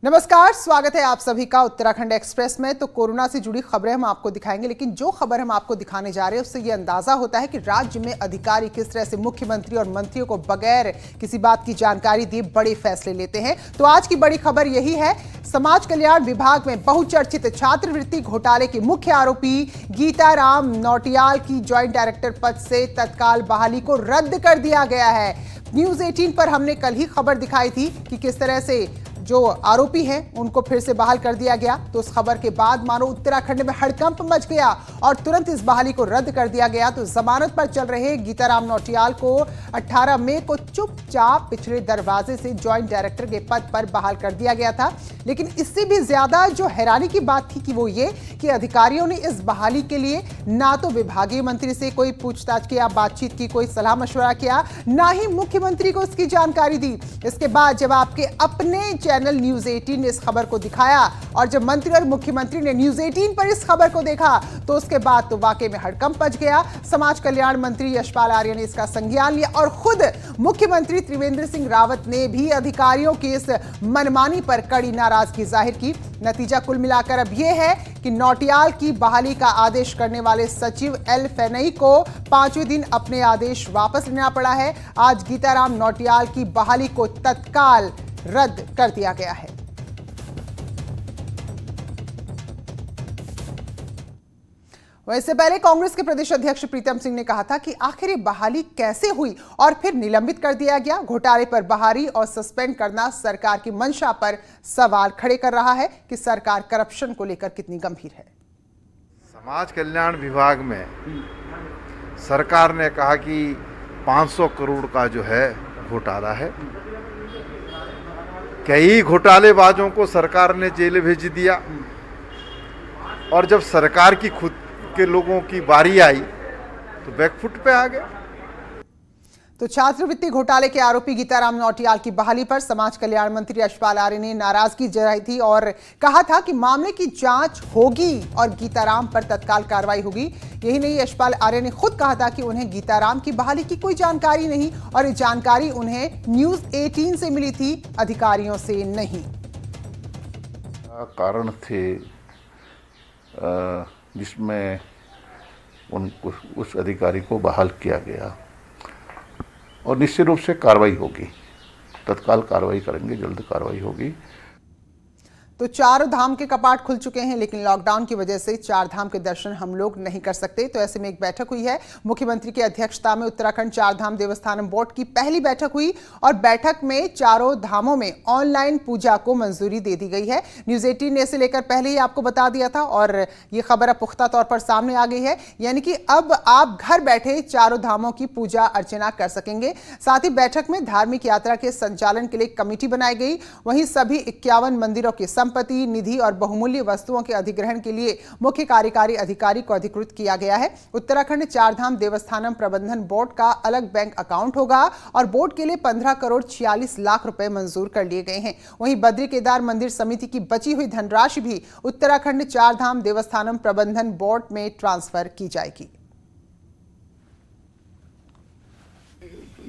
नमस्कार, स्वागत है आप सभी का उत्तराखंड एक्सप्रेस में। तो कोरोना से जुड़ी खबरें हम आपको दिखाएंगे, लेकिन जो खबर हम आपको दिखाने जा रहे हैं उससे ये अंदाजा होता है कि राज्य में अधिकारी किस तरह से मुख्यमंत्री और मंत्रियों को बगैर किसी बात की जानकारी दिए बड़े फैसले लेते हैं। तो आज की बड़ी खबर यही है, समाज कल्याण विभाग में बहुचर्चित छात्रवृत्ति घोटाले के मुख्य आरोपी गीताराम नौटियाल की ज्वाइंट डायरेक्टर पद से तत्काल बहाली को रद्द कर दिया गया है। न्यूज 18 पर हमने कल ही खबर दिखाई थी कि किस तरह से जो आरोपी हैं उनको फिर से बहाल कर दिया गया। तो उस खबर के बाद मानो उत्तराखंड में हड़कंप मच गया और तुरंत इस बहाली को रद्द कर दिया गया। तो जमानत पर चल रहे गीताराम नौटियाल को 18 मई को चुपचाप पिछले दरवाजे से ज्वाइंट डायरेक्टर के पद पर बहाल कर दिया गया था। लेकिन इससे भी ज्यादा जो हैरानी की बात थी कि वो ये कि अधिकारियों ने इस बहाली के लिए ना तो विभागीय मंत्री से कोई पूछताछ किया, बातचीत की, कोई सलाह मशवरा किया, ना ही मुख्यमंत्री को इसकी जानकारी दी। इसके बाद जब आपके अपने चैनल न्यूज 18 ने इस खबर को दिखाया और जब मंत्री और मुख्यमंत्री ने न्यूज 18 पर इस खबर को देखा तो उसके बाद तो वाकई में हड़कंप मच गया। समाज कल्याण मंत्री यशपाल आर्य ने इसका संज्ञान लिया और खुद मुख्यमंत्री त्रिवेंद्र सिंह रावत ने भी अधिकारियों की इस मनमानी पर कड़ी नाराजगी जाहिर की। नतीजा कुल मिलाकर अब यह है कि नौटियाल की बहाली का आदेश करने वाले सचिव एल फेनई को 5वें दिन अपने आदेश वापस लेना पड़ा है। आज गीताराम नौटियाल की बहाली को तत्काल रद्द कर दिया गया है। वैसे पहले कांग्रेस के प्रदेश अध्यक्ष प्रीतम सिंह ने कहा था कि आखिर ये बहाली कैसे हुई और फिर निलंबित कर दिया गया। घोटाले पर बहाली और सस्पेंड करना सरकार की मंशा पर सवाल खड़े कर रहा है कि सरकार करप्शन को लेकर कितनी गंभीर है। समाज कल्याण विभाग में सरकार ने कहा कि 500 करोड़ का जो है घोटाला है। कई घोटालेबाजों को सरकार ने जेल भेज दिया और जब सरकार की खुद के लोगों की बारी आई तो बैकफुट पे आ गए। तो छात्रवृत्ति घोटाले के आरोपी गीताराम नौटियाल की बहाली पर समाज कल्याण मंत्री यशपाल आर्य ने नाराजगी जताई थी और कहा था कि मामले की जांच होगी और गीताराम पर तत्काल कार्रवाई होगी। यही नहीं, यशपाल आर्य ने खुद कहा था कि उन्हें गीताराम की बहाली की कोई जानकारी नहीं और ये जानकारी उन्हें न्यूज 18 से मिली थी, अधिकारियों से नहीं। कारण थे जिसमें उस अधिकारी को बहाल किया गया और निश्चित रूप से कार्रवाई होगी, तत्काल कार्रवाई करेंगे, जल्द कार्रवाई होगी। तो चारों धाम के कपाट खुल चुके हैं, लेकिन लॉकडाउन की वजह से चार धाम के दर्शन हम लोग नहीं कर सकते। तो ऐसे में एक बैठक हुई है, मुख्यमंत्री की अध्यक्षता में उत्तराखंड चार धाम देवस्थानम बोर्ड की पहली बैठक हुई और बैठक में चारों धामों में ऑनलाइन पूजा को मंजूरी दे दी गई है। न्यूज 18 ने इसे लेकर पहले ही आपको बता दिया था और ये खबर अब पुख्ता तौर पर सामने आ गई है, यानी कि अब आप घर बैठे चारों धामों की पूजा अर्चना कर सकेंगे। साथ ही बैठक में धार्मिक यात्रा के संचालन के लिए कमेटी बनाई गई। वहीं सभी 51 मंदिरों के संपत्ति, निधि और बहुमूल्य वस्तुओं के अधिग्रहण के लिए मुख्य कार्यकारी अधिकारी को अधिकृत किया गया है। उत्तराखंड चारधाम देवस्थानम प्रबंधन बोर्ड का अलग बैंक अकाउंट होगा और बोर्ड के लिए 15 करोड़ 46 लाख रुपए मंजूर कर लिए गए हैं। वहीं बद्री केदार मंदिर समिति की बची हुई धनराशि भी उत्तराखंड चारधाम देवस्थानम प्रबंधन बोर्ड में ट्रांसफर की जाएगी।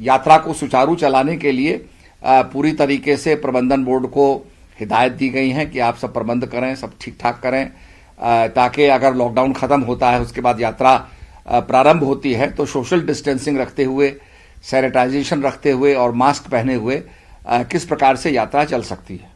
यात्रा को सुचारू चलाने के लिए पूरी तरीके से प्रबंधन बोर्ड को हिदायत दी गई है कि आप सब प्रबंध करें, सब ठीक ठाक करें, ताकि अगर लॉकडाउन खत्म होता है उसके बाद यात्रा प्रारंभ होती है तो सोशल डिस्टेंसिंग रखते हुए, सैनिटाइजेशन रखते हुए और मास्क पहने हुए किस प्रकार से यात्रा चल सकती है।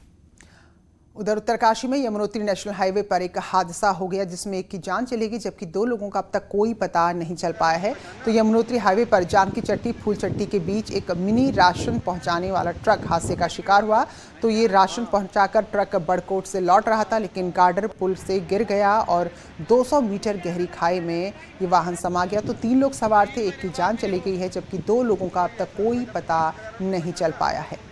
उधर उत्तरकाशी में यमुनोत्री नेशनल हाईवे पर एक हादसा हो गया जिसमें एक की जान चली गई, जबकि 2 लोगों का अब तक कोई पता नहीं चल पाया है। तो यमुनोत्री हाईवे पर जानकी चट्टी फूलचट्टी के बीच एक मिनी राशन पहुंचाने वाला ट्रक हादसे का शिकार हुआ। तो ये राशन पहुंचाकर ट्रक बड़कोट से लौट रहा था, लेकिन गार्डर पुल से गिर गया और 200 मीटर गहरी खाई में ये वाहन समा गया। तो 3 लोग सवार थे, एक की जान चली गई है, जबकि 2 लोगों का अब तक कोई पता नहीं चल पाया है।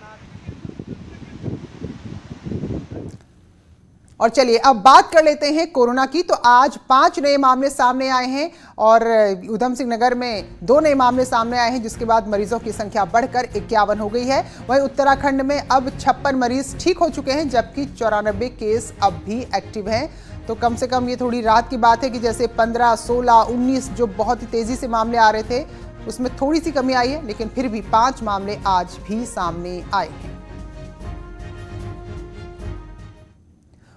और चलिए अब बात कर लेते हैं कोरोना की। तो आज 5 नए मामले सामने आए हैं और ऊधम सिंह नगर में 2 नए मामले सामने आए हैं, जिसके बाद मरीजों की संख्या बढ़कर 51 हो गई है। वहीं उत्तराखंड में अब 56 मरीज ठीक हो चुके हैं, जबकि 94 केस अब भी एक्टिव हैं। तो कम से कम ये थोड़ी राहत की बात है कि जैसे 15, 16, 19 जो बहुत ही तेजी से मामले आ रहे थे उसमें थोड़ी सी कमी आई है, लेकिन फिर भी 5 मामले आज भी सामने आए हैं।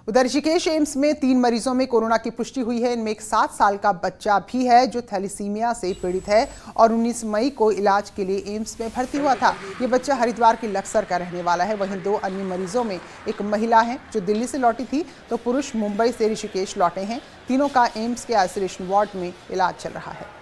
उधर ऋषिकेश एम्स में 3 मरीजों में कोरोना की पुष्टि हुई है। इनमें एक 7 साल का बच्चा भी है जो थैलीसीमिया से पीड़ित है और 19 मई को इलाज के लिए एम्स में भर्ती हुआ था। ये बच्चा हरिद्वार के लक्सर का रहने वाला है। वहीं 2 अन्य मरीजों में एक महिला है जो दिल्ली से लौटी थी, तो पुरुष मुंबई से ऋषिकेश लौटे हैं। तीनों का एम्स के आइसोलेशन वार्ड में इलाज चल रहा है।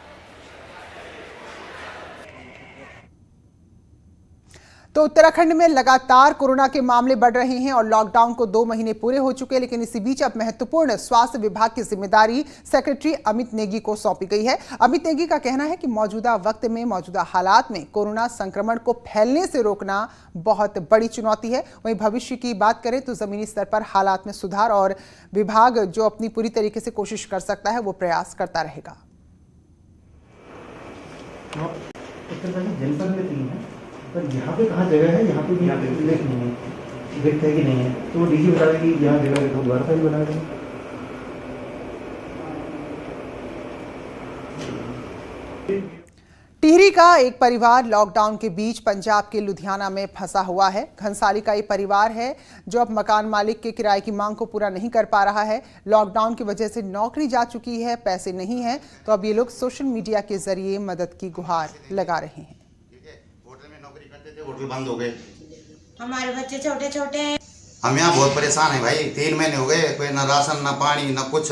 तो उत्तराखंड में लगातार कोरोना के मामले बढ़ रहे हैं और लॉकडाउन को 2 महीने पूरे हो चुके हैं, लेकिन इसी बीच अब महत्वपूर्ण स्वास्थ्य विभाग की जिम्मेदारी सेक्रेटरी अमित नेगी को सौंपी गई है। अमित नेगी का कहना है कि मौजूदा वक्त में, मौजूदा हालात में कोरोना संक्रमण को फैलने से रोकना बहुत बड़ी चुनौती है। वहीं भविष्य की बात करें तो जमीनी स्तर पर हालात में सुधार और विभाग जो अपनी पूरी तरीके से कोशिश कर सकता है वो प्रयास करता रहेगा। पर यहाँ पे कहाँ जगह है, यहाँ पे भी लेख नहीं है, व्यक्त है कि नहीं है, तो वो डीजी बता दें कि यहाँ जगह है तो दोबारा फाइल बना दें। टिहरी का एक परिवार लॉकडाउन के बीच पंजाब के लुधियाना में फंसा हुआ है। घनसाली का ये परिवार है जो अब मकान मालिक के किराए की मांग को पूरा नहीं कर पा रहा है। लॉकडाउन की वजह से नौकरी जा चुकी है, पैसे नहीं हैं, तो अब ये लोग सोशल मीडिया के जरिए मदद की गुहार लगा रहे हैं। होटल बंद हो गए, हमारे बच्चे छोटे छोटे हैं, हम यहाँ बहुत परेशान हैं भाई। 3 महीने हो गए, कोई ना राशन ना पानी ना कुछ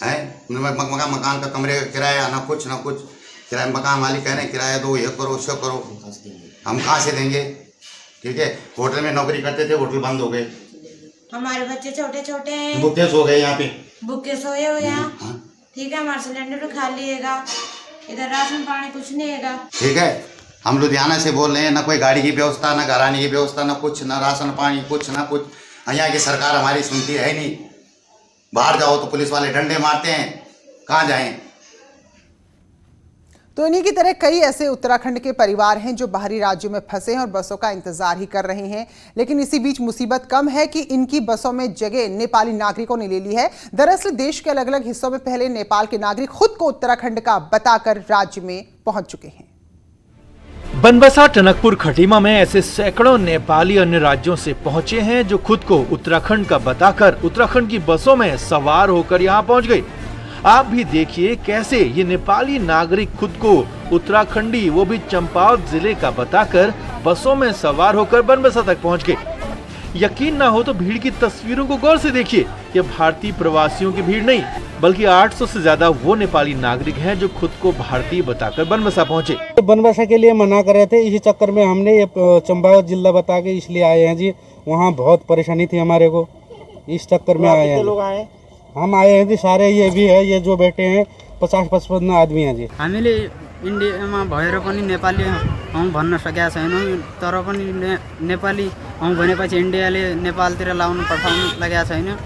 है। मकान का कमरे का किराया ना कुछ किराया। मकान मालिक कह रहे किराया दो, ये करो सो करो, हम कहाँ से देंगे। ठीक है, होटल में नौकरी करते थे, होटल बंद हो गए। हमारे बच्चे छोटे छोटे हैं, भूखे सो गए, यहाँ पे भूखे सोए हुए हैं। ठीक है, हमारा सिलेंडर खा लिएगा, इधर राशन पानी कुछ नहीं है। ठीक है, हम लुधियाना से बोल रहे हैं, ना कोई गाड़ी की व्यवस्था, ना घराने की व्यवस्था, ना कुछ, ना राशन पानी कुछ। यहाँ की सरकार हमारी सुनती है नहीं। बाहर जाओ तो पुलिस वाले डंडे मारते हैं, कहाँ जाएं। तो इन्हीं की तरह कई ऐसे उत्तराखंड के परिवार हैं जो बाहरी राज्यों में फंसे हैं और बसों का इंतजार ही कर रहे हैं। लेकिन इसी बीच मुसीबत कम है कि इनकी बसों में जगह नेपाली नागरिकों ने ले ली है। दरअसल देश के अलग अलग हिस्सों में पहले नेपाल के नागरिक खुद को उत्तराखंड का बताकर राज्य में पहुंच चुके हैं। बनबसा, टनकपुर, खटीमा में ऐसे सैकड़ों नेपाली अन्य राज्यों से पहुंचे हैं जो खुद को उत्तराखंड का बताकर उत्तराखंड की बसों में सवार होकर यहां पहुंच गए। आप भी देखिए कैसे ये नेपाली नागरिक खुद को उत्तराखंडी, वो भी चंपावत जिले का बताकर बसों में सवार होकर बनबसा तक पहुंच गए। यकीन ना हो तो भीड़ की तस्वीरों को गौर से देखिए। ये भारतीय प्रवासियों की भीड़ नहीं, बल्कि 800 से ज्यादा वो नेपाली नागरिक हैं जो खुद को भारतीय बताकर बनबसा पहुंचे। बनबसा के लिए मना कर रहे थे, इसी चक्कर में हमने ये चंपावत जिला बता के इसलिए आए हैं जी। वहाँ बहुत परेशानी थी हमारे को, इस चक्कर में आए हैं। लोग आए, हम आए हैं जी सारे, ये भी है, ये जो बैठे हैं 50-55 आदमी हैं जी। हामीले इन्डियामा भएर पनि नेपाली हौँ भन्न सकेका छैनौँ, तर पनि नेपाली हौँ भनेपछि इन्डियाले नेपालतिर लाउन पठाउन लागेका छैन।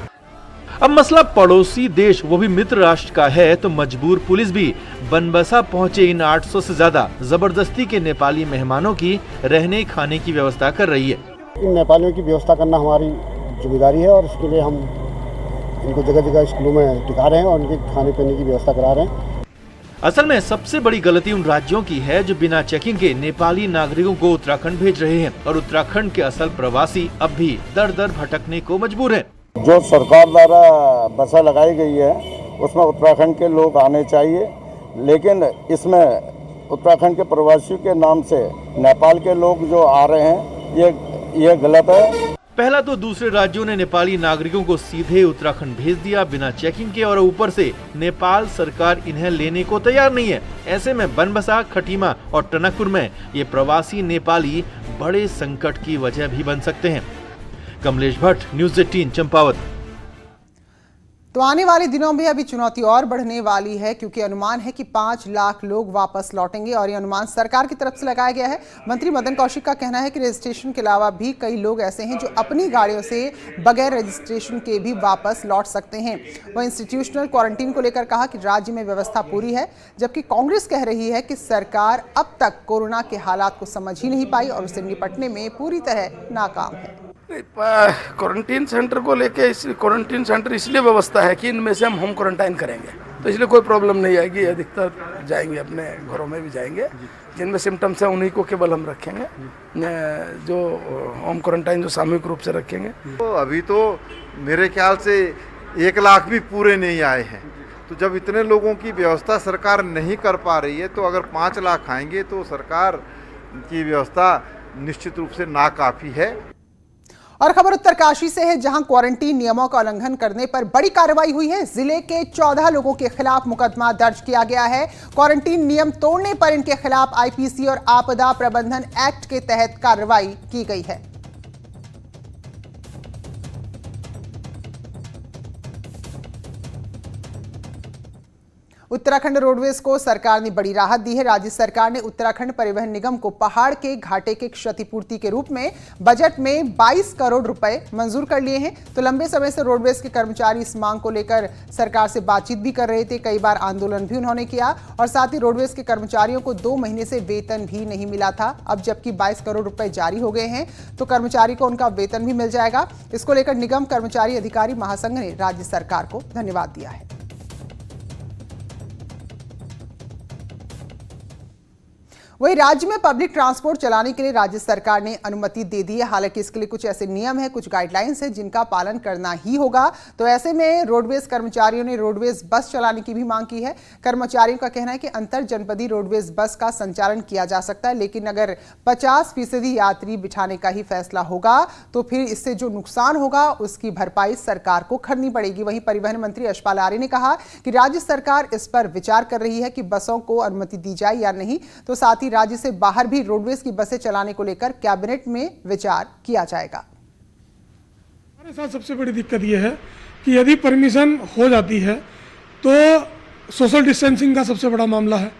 अब मसला पड़ोसी देश, वो भी मित्र राष्ट्र का है, तो मजबूर पुलिस भी बनबसा पहुंचे इन 800 से ज्यादा जबरदस्ती के नेपाली मेहमानों की रहने खाने की व्यवस्था कर रही है। इन नेपालियों की व्यवस्था करना हमारी जिम्मेदारी है और इसके लिए हम इनको जगह जगह स्कूलों में टिका रहे हैं और उनके खाने पीने की व्यवस्था करा रहे हैं। असल में सबसे बड़ी गलती उन राज्यों की है जो बिना चेकिंग के नेपाली नागरिकों को उत्तराखंड भेज रहे हैं और उत्तराखंड के असल प्रवासी अब भी दर दर भटकने को मजबूर हैं। जो सरकार द्वारा बसें लगाई गई है उसमें उत्तराखंड के लोग आने चाहिए, लेकिन इसमें उत्तराखंड के प्रवासियों के नाम से नेपाल के लोग जो आ रहे हैं ये गलत है। पहला तो दूसरे राज्यों ने नेपाली नागरिकों को सीधे उत्तराखंड भेज दिया बिना चेकिंग के, और ऊपर से नेपाल सरकार इन्हें लेने को तैयार नहीं है। ऐसे में बनबसा, खटीमा और टनकपुर में ये प्रवासी नेपाली बड़े संकट की वजह भी बन सकते हैं। कमलेश भट्ट, न्यूज़ 18, चंपावत। तो आने वाले दिनों में अभी चुनौती और बढ़ने वाली है, क्योंकि अनुमान है कि 5 लाख लोग वापस लौटेंगे और ये अनुमान सरकार की तरफ से लगाया गया है। मंत्री मदन कौशिक का कहना है कि रजिस्ट्रेशन के अलावा भी कई लोग ऐसे हैं जो अपनी गाड़ियों से बगैर रजिस्ट्रेशन के भी वापस लौट सकते हैं। वह इंस्टीट्यूशनल क्वारंटीन को लेकर कहा कि राज्य में व्यवस्था पूरी है, जबकि कांग्रेस कह रही है कि सरकार अब तक कोरोना के हालात को समझ ही नहीं पाई और उससे निपटने में पूरी तरह नाकाम है। क्वारंटीन सेंटर को लेके क्वारंटीन सेंटर इसलिए व्यवस्था है कि इनमें से हम होम क्वारंटाइन करेंगे। तो इसलिए कोई प्रॉब्लम नहीं आएगी। अधिकतर जाएंगे, अपने घरों में भी जाएंगे। जिनमें सिम्टम्स हैं उन्हीं को केवल हम रखेंगे, जो होम क्वारंटाइन जो सामूहिक रूप से रखेंगे। तो अभी तो मेरे ख्याल से 1 लाख भी पूरे नहीं आए हैं। तो जब इतने लोगों की व्यवस्था सरकार नहीं कर पा रही है, तो अगर 5 लाख आएंगे तो सरकार की व्यवस्था निश्चित रूप से नाकाफी है। और खबर उत्तरकाशी से है, जहां क्वारंटीन नियमों का उल्लंघन करने पर बड़ी कार्रवाई हुई है। जिले के 14 लोगों के खिलाफ मुकदमा दर्ज किया गया है। क्वारंटीन नियम तोड़ने पर इनके खिलाफ आईपीसी और आपदा प्रबंधन एक्ट के तहत कार्रवाई की गई है। उत्तराखंड रोडवेज को सरकार ने बड़ी राहत दी है। राज्य सरकार ने उत्तराखंड परिवहन निगम को पहाड़ के घाटे के क्षतिपूर्ति के रूप में बजट में 22 करोड़ रुपए मंजूर कर लिए हैं। तो लंबे समय से रोडवेज के कर्मचारी इस मांग को लेकर सरकार से बातचीत भी कर रहे थे। कई बार आंदोलन भी उन्होंने किया और साथ ही रोडवेज के कर्मचारियों को 2 महीने से वेतन भी नहीं मिला था। अब जबकि 22 करोड़ रुपए जारी हो गए हैं तो कर्मचारी को उनका वेतन भी मिल जाएगा। इसको लेकर निगम कर्मचारी अधिकारी महासंघ ने राज्य सरकार को धन्यवाद दिया है। वहीं राज्य में पब्लिक ट्रांसपोर्ट चलाने के लिए राज्य सरकार ने अनुमति दे दी है। हालांकि इसके लिए कुछ ऐसे नियम है, कुछ गाइडलाइंस है जिनका पालन करना ही होगा। तो ऐसे में रोडवेज कर्मचारियों ने रोडवेज बस चलाने की भी मांग की है। कर्मचारियों का कहना है कि अंतर जनपदीय रोडवेज बस का संचालन किया जा सकता है, लेकिन अगर 50% यात्री बिठाने का ही फैसला होगा तो फिर इससे जो नुकसान होगा उसकी भरपाई सरकार को करनी पड़ेगी। वहीं परिवहन मंत्री यशपाल आर्य ने कहा कि राज्य सरकार इस पर विचार कर रही है कि बसों को अनुमति दी जाए या नहीं। तो साथ ही राज्य से बाहर भी रोडवेज की बसें चलाने को लेकर कैबिनेट में विचार किया जाएगा। हमारे साथ सबसे बड़ी दिक्कत यह है कि यदि परमिशन हो जाती है तो सोशल डिस्टेंसिंग का सबसे बड़ा मामला है।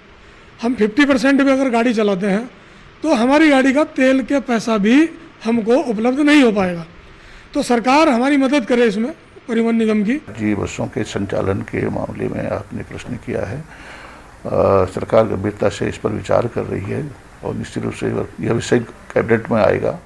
हम 50% भी अगर गाड़ी चलाते हैं तो हमारी गाड़ी का तेल के पैसा भी हमको उपलब्ध नहीं हो पाएगा। तो सरकार हमारी मदद करे इसमें, परिवहन निगम की। जी बसों के संचालन के मामले में आपने प्रश्न किया है। सरकार गंभीरता से इस पर विचार कर रही है और निश्चित रूप से यह विषय कैबिनेट में आएगा।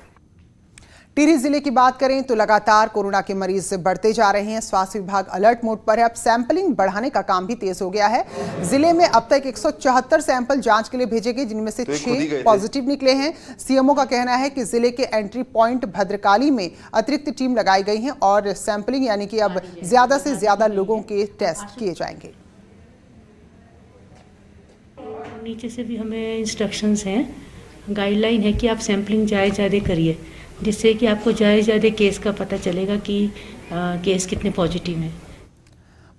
टिहरी जिले की बात करें तो लगातार कोरोना के मरीज बढ़ते जा रहे हैं। स्वास्थ्य विभाग अलर्ट मोड पर है। अब सैंपलिंग बढ़ाने का काम भी तेज हो गया है। जिले में अब तक 174 सैंपल जांच के लिए भेजे गए, जिनमें से 6 पॉजिटिव निकले हैं। सीएमओ का कहना है कि जिले के एंट्री पॉइंट भद्रकाली में अतिरिक्त टीम लगाई गई है और सैंपलिंग यानी कि अब ज्यादा से ज्यादा लोगों के टेस्ट किए जाएंगे। नीचे से भी हमें इंस्ट्रक्शंस हैं, गाइडलाइन है कि आप सैम्पलिंग ज़्यादा करिए, जिससे कि आपको ज़्यादा केस का पता चलेगा कि केस कितने पॉजिटिव हैं।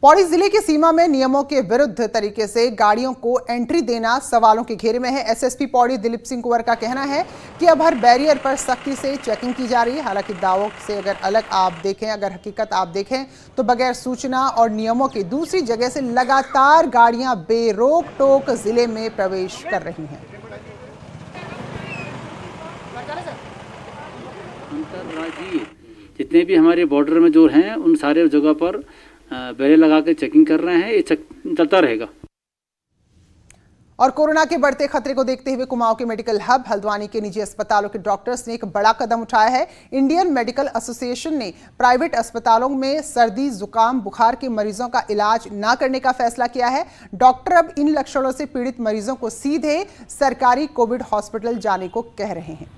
पौड़ी जिले की सीमा में नियमों के विरुद्ध तरीके से गाड़ियों को एंट्री देना सवालों के घेरे में है। एसएसपी पौड़ी दिलीप सिंह कुंवर का कहना है कि अब हर बैरियर पर सख्ती से चेकिंग की जा रही है। हालांकि दावों से अगर अलग आप देखें, अगर हकीकत आप देखें तो बगैर सूचना और नियमों के दूसरी जगह से लगातार गाड़ियां बेरोक टोक जिले में प्रवेश कर रही हैं। अंतर्राज्यीय जितने भी हमारे बॉर्डर में जो हैं उन सारे जगह पर बैरियर लगा के चेकिंग कर रहे हैं। ये चलता रहेगा। और कोरोना के बढ़ते खतरे को देखते हुए कुमाऊं के मेडिकल हब हल्द्वानी के निजी अस्पतालों के डॉक्टर्स ने एक बड़ा कदम उठाया है। इंडियन मेडिकल एसोसिएशन ने प्राइवेट अस्पतालों में सर्दी, जुकाम, बुखार के मरीजों का इलाज न करने का फैसला किया है। डॉक्टर अब इन लक्षणों से पीड़ित मरीजों को सीधे सरकारी कोविड हॉस्पिटल जाने को कह रहे हैं।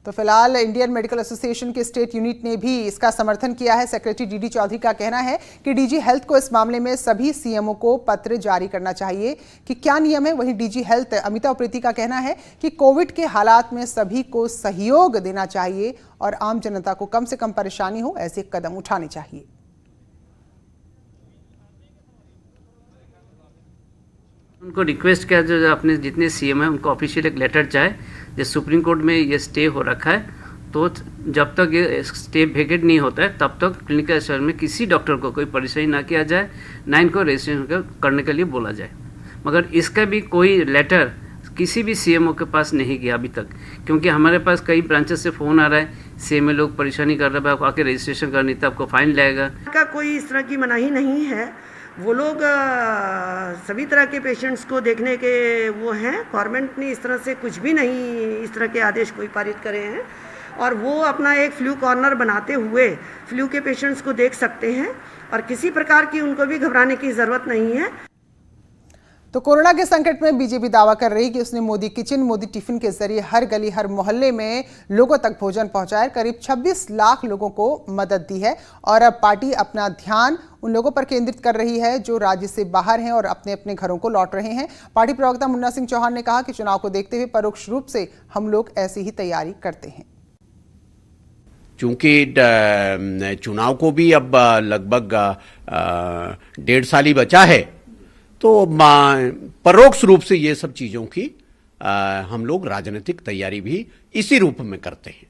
तो फिलहाल इंडियन मेडिकल एसोसिएशन के स्टेट यूनिट ने भी इसका समर्थन किया है। सेक्रेटरी डीडी चौधरी का कहना है कि डीजी हेल्थ को इस मामले में सभी सीएमओ को पत्र जारी करना चाहिए कि क्या नियम है। वहीं डीजी हेल्थ अमिता उप्रेती का कहना है कि कोविड के हालात में सभी को सहयोग देना चाहिए और आम जनता को कम से कम परेशानी हो ऐसे कदम उठाने चाहिए। उनको रिक्वेस्ट किया जो अपने जितने सीएम हैं उनको ऑफिशियल एक लेटर जाए। जो सुप्रीम कोर्ट में ये स्टे हो रखा है तो जब तक ये स्टे वेकेट नहीं होता है तब तक क्लिनिकल स्टोर में किसी डॉक्टर को कोई परेशानी ना किया जाए, ना इनको रजिस्ट्रेशन करने के लिए बोला जाए। मगर इसका भी कोई लेटर किसी भी सीएमओ के पास नहीं गया अभी तक, क्योंकि हमारे पास कई ब्रांचेस से फ़ोन आ रहा है, सीएमओ लोग परेशानी कर रहे हैं, आपको आके रजिस्ट्रेशन करनी तो आपको फाइन लगेगा। का कोई इस तरह की मनाही नहीं है। वो लोग सभी तरह के पेशेंट्स को देखने के वो हैं। गवर्नमेंट ने इस तरह से कुछ भी नहीं, इस तरह के आदेश कोई पारित करे हैं। और वो अपना एक फ्लू कॉर्नर बनाते हुए फ्लू के पेशेंट्स को देख सकते हैं और किसी प्रकार की उनको भी घबराने की ज़रूरत नहीं है। तो कोरोना के संकट में बीजेपी दावा कर रही कि उसने मोदी किचन, मोदी टिफिन के जरिए हर गली, हर मोहल्ले में लोगों तक भोजन पहुंचाया, करीब 26 लाख लोगों को मदद दी है। और अब पार्टी अपना ध्यान उन लोगों पर केंद्रित कर रही है जो राज्य से बाहर हैं और अपने अपने घरों को लौट रहे हैं। पार्टी प्रवक्ता मुन्ना सिंह चौहान ने कहा कि चुनाव को देखते हुए परोक्ष रूप से हम लोग ऐसी ही तैयारी करते हैं। चूंकि चुनाव को भी अब लगभग 1.5 साल ही बचा है, तो परोक्ष रूप से ये सब चीज़ों की हम लोग राजनीतिक तैयारी भी इसी रूप में करते हैं।